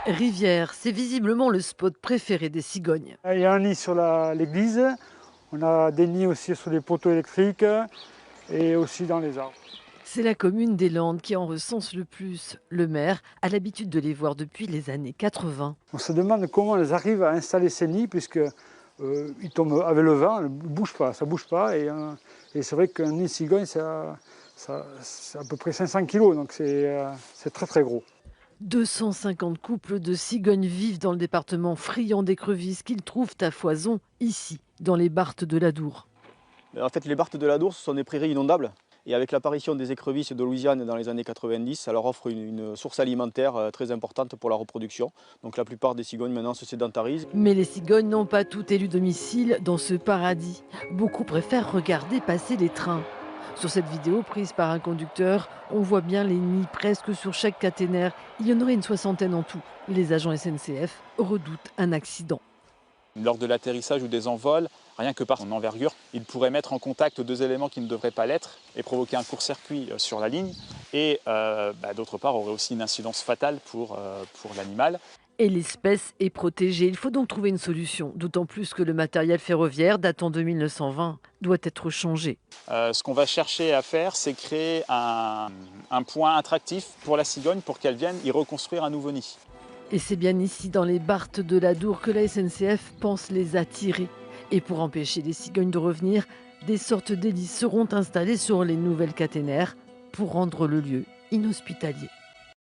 Rivière, c'est visiblement le spot préféré des cigognes. Il y a un nid sur l'église, on a des nids aussi sur les poteaux électriques et aussi dans les arbres. C'est la commune des Landes qui en recense le plus. Le maire a l'habitude de les voir depuis les années 80. On se demande comment elles arrivent à installer ces nids puisque ils tombent avec le vent, ça bouge pas et c'est vrai qu'un nid de cigogne c'est à peu près 500 kilos, donc c'est très très gros. 250 couples de cigognes vivent dans le département, friands d'écrevisses qu'ils trouvent à foison ici, dans les barthes de l'Adour. En fait, les barthes de l'Adour, ce sont des prairies inondables. Et avec l'apparition des écrevisses de Louisiane dans les années 90, ça leur offre une source alimentaire très importante pour la reproduction. Donc la plupart des cigognes maintenant se sédentarisent. Mais les cigognes n'ont pas toutes élu domicile dans ce paradis. Beaucoup préfèrent regarder passer les trains. Sur cette vidéo prise par un conducteur, on voit bien les nids presque sur chaque caténaire. Il y en aurait une soixantaine en tout. Les agents SNCF redoutent un accident. Lors de l'atterrissage ou des envols, rien que par son envergure, il pourrait mettre en contact deux éléments qui ne devraient pas l'être et provoquer un court-circuit sur la ligne et d'autre part aurait aussi une incidence fatale pour l'animal. Et l'espèce est protégée. Il faut donc trouver une solution, d'autant plus que le matériel ferroviaire datant de 1920 doit être changé. Ce qu'on va chercher à faire, c'est créer un point attractif pour la cigogne pour qu'elle vienne y reconstruire un nouveau nid. Et c'est bien ici, dans les barthes de l'Adour, que la SNCF pense les attirer. Et pour empêcher les cigognes de revenir, des sortes d'hélices seront installées sur les nouvelles caténaires pour rendre le lieu inhospitalier.